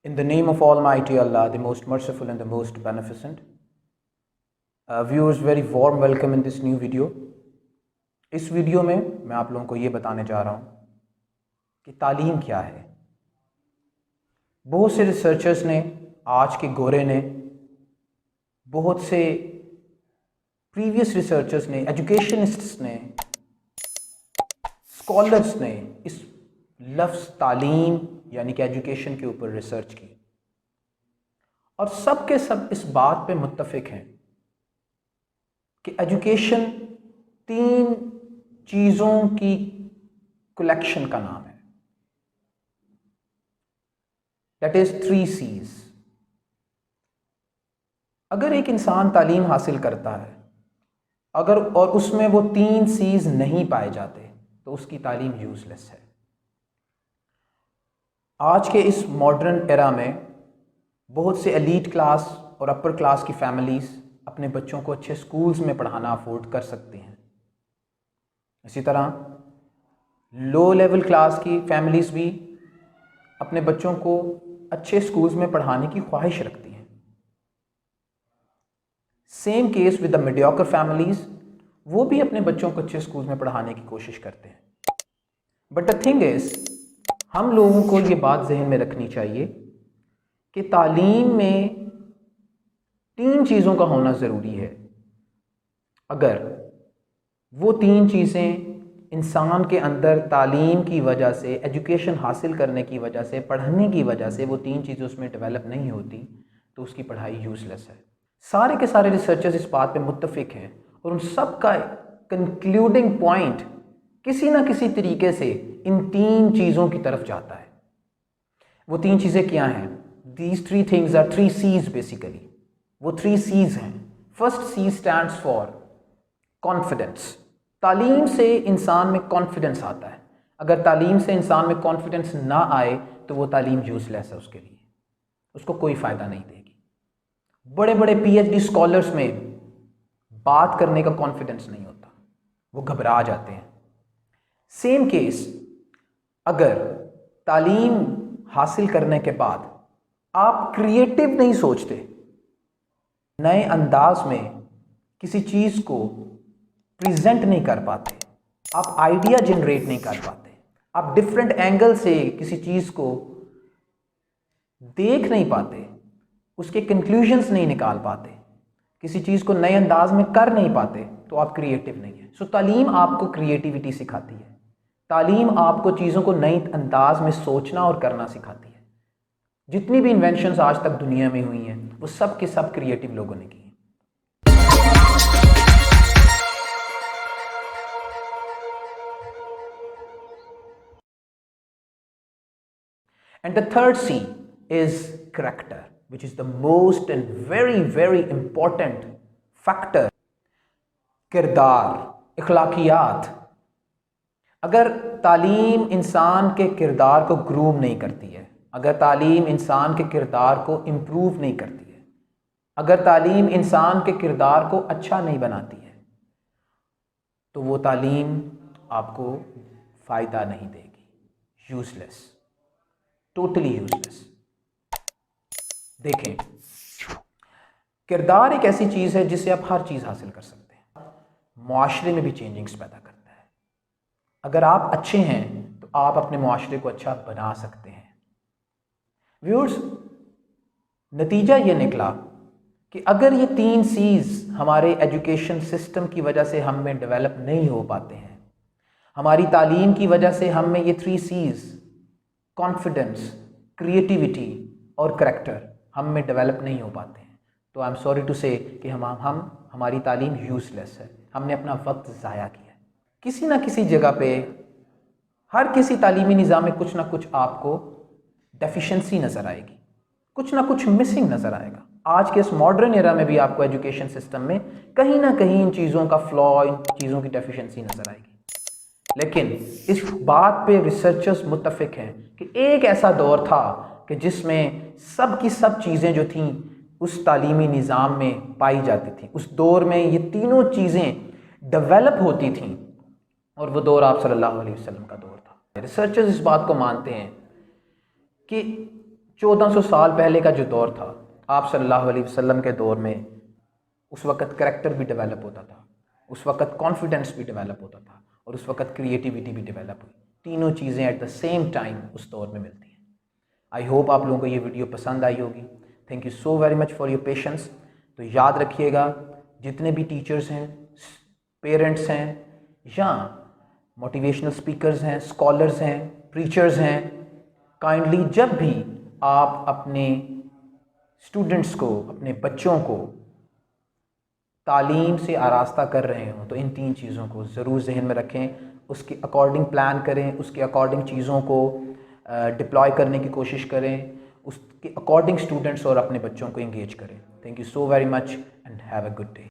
In the name of Almighty Allah, the most merciful and the most beneficent. Viewers, very warm welcome in this new video. اس video میں آپ لوگوں کو یہ بتانے جا رہا ہوں کہ تعلیم کیا ہے. بہت سے ریسرچرز نے، آج کے گورے نے، بہت سے پریویس ریسرچرز نے، ایجوکیشنسٹس نے، اسکالرز نے اس لفظ تعلیم یعنی کہ ایجوکیشن کے اوپر ریسرچ کی، اور سب کے سب اس بات پہ متفق ہیں کہ ایجوکیشن 3 چیزوں کی کلیکشن کا نام ہے. That is 3 C's. اگر ایک انسان تعلیم حاصل کرتا ہے اور اس میں وہ 3 C's نہیں پائے جاتے تو اس کی تعلیم یوز لیس ہے. آج کے اس ماڈرن ایرا میں بہت سے ایلیٹ کلاس اور اپر کلاس کی فیملیز اپنے بچوں کو اچھے سکولز میں پڑھانا افورڈ کر سکتے ہیں. اسی طرح لو لیول کلاس کی فیملیز بھی اپنے بچوں کو اچھے سکولز میں پڑھانے کی خواہش رکھتی ہیں. Same case with the mediocre families, وہ بھی اپنے بچوں کو اچھے سکولز میں پڑھانے کی کوشش کرتے ہیں. بٹ دا تھنگ از، ہم لوگوں کو یہ بات ذہن میں رکھنی چاہیے کہ تعلیم میں 3 چیزوں کا ہونا ضروری ہے. اگر وہ 3 چیزیں انسان کے اندر تعلیم کی وجہ سے، ایجوکیشن حاصل کرنے کی وجہ سے، پڑھنے کی وجہ سے وہ 3 چیزیں اس میں ڈیولپ نہیں ہوتی تو اس کی پڑھائی یوز لیس ہے. سارے کے سارے ریسرچرز اس بات پہ متفق ہیں، اور ان سب کا کنکلوڈنگ پوائنٹ کسی نہ کسی طریقے سے ان 3 چیزوں کی طرف جاتا ہے. وہ 3 چیزیں کیا ہیں؟ These 3 things are 3 C's basically. وہ 3 C's ہیں. First C stands for confidence. تعلیم سے انسان میں کانفیڈنس آتا ہے. اگر تعلیم سے انسان میں کانفیڈنس نہ آئے تو وہ تعلیم یوز لیس ہے، اس کے لیے اس کو کوئی فائدہ نہیں دے گی. بڑے بڑے PhD اسکالرس میں بات کرنے کا کانفیڈنس نہیں ہوتا، وہ گھبرا جاتے ہیں. سیم کیس، اگر تعلیم حاصل کرنے کے بعد آپ کریٹیو نہیں سوچتے، نئے انداز میں کسی چیز کو پریزنٹ نہیں کر پاتے، آپ آئیڈیا جنریٹ نہیں کر پاتے، آپ ڈفرینٹ اینگل سے کسی چیز کو دیکھ نہیں پاتے، اس کے کنکلوژنس نہیں نکال پاتے، کسی چیز کو نئے انداز میں کر نہیں پاتے، تو آپ کریٹیو نہیں ہیں. سو تعلیم آپ کو کریٹیوٹی سکھاتی ہے. تعلیم آپ کو چیزوں کو نئی انداز میں سوچنا اور کرنا سکھاتی ہے. جتنی بھی انوینشنز آج تک دنیا میں ہوئی ہیں وہ سب کے سب کریٹیو لوگوں نے کی ہیں. And the third C is character, which is the most and very, very important factor. کردار، اخلاقیات. اگر تعلیم انسان کے کردار کو گروم نہیں کرتی ہے، اگر تعلیم انسان کے کردار کو امپروو نہیں کرتی ہے، اگر تعلیم انسان کے کردار کو اچھا نہیں بناتی ہے، تو وہ تعلیم آپ کو فائدہ نہیں دے گی. یوز لیس، ٹوٹلی یوز لیس. دیکھیں، کردار ایک ایسی چیز ہے جس سے آپ ہر چیز حاصل کر سکتے ہیں. معاشرے میں بھی چینجنگز پیدا کرتا ہے. اگر آپ اچھے ہیں تو آپ اپنے معاشرے کو اچھا بنا سکتے ہیں. ویورز، نتیجہ یہ نکلا کہ اگر یہ 3 C's ہمارے ایجوکیشن سسٹم کی وجہ سے ہم میں ڈیولپ نہیں ہو پاتے ہیں، ہماری تعلیم کی وجہ سے ہم میں یہ 3 C's کانفیڈنس، کریٹیوٹی اور کریکٹر ہم میں ڈیولپ نہیں ہو پاتے ہیں، تو آئی ایم سوری ٹو سے کہ ہماری تعلیم یوز لیس ہے. ہم نے اپنا وقت ضائع کیا. کسی نہ کسی جگہ پہ ہر کسی تعلیمی نظام میں کچھ نہ کچھ آپ کو ڈیفیشنسی نظر آئے گی، کچھ نہ کچھ مسنگ نظر آئے گا. آج کے اس ماڈرن ایرا میں بھی آپ کو ایجوکیشن سسٹم میں کہیں نہ کہیں ان چیزوں کا فلا، ان چیزوں کی ڈیفیشنسی نظر آئے گی. لیکن اس بات پہ ریسرچرز متفق ہیں کہ ایک ایسا دور تھا کہ جس میں سب کی سب چیزیں جو تھیں اس تعلیمی نظام میں پائی جاتی تھیں. اس دور میں یہ تینوں چیزیں ڈیولپ ہوتی تھیں، اور وہ دور آپ صلی اللہ علیہ وسلم کا دور تھا. ریسرچرز اس بات کو مانتے ہیں کہ 1400 سال پہلے کا جو دور تھا، آپ صلی اللہ علیہ وسلم کے دور میں، اس وقت کریکٹر بھی ڈیولپ ہوتا تھا، اس وقت کانفیڈنس بھی ڈیولپ ہوتا تھا، اور اس وقت کریٹیوٹی بھی ڈیولپ ہوئی. تینوں چیزیں ایٹ دا سیم ٹائم اس دور میں ملتی ہیں. آئی ہوپ آپ لوگوں کو یہ ویڈیو پسند آئی ہوگی. Thank you so very much for your patience. تو یاد رکھیے گا، جتنے بھی ٹیچرز ہیں، پیرنٹس ہیں، یا موٹیویشنل اسپیکرز ہیں، اسکالرز ہیں، پریچرز ہیں، کائنڈلی جب بھی آپ اپنے اسٹوڈنٹس کو، اپنے بچوں کو تعلیم سے آراستہ کر رہے ہوں تو ان 3 چیزوں کو ضرور ذہن میں رکھیں، اس کے اکارڈنگ پلان کریں، اس کے اکارڈنگ چیزوں کو ڈپلوائے کرنے کی کوشش کریں، اس کے اکارڈنگ اسٹوڈنٹس اور اپنے بچوں کو انگیج کریں. Thank you so very much and have a good day.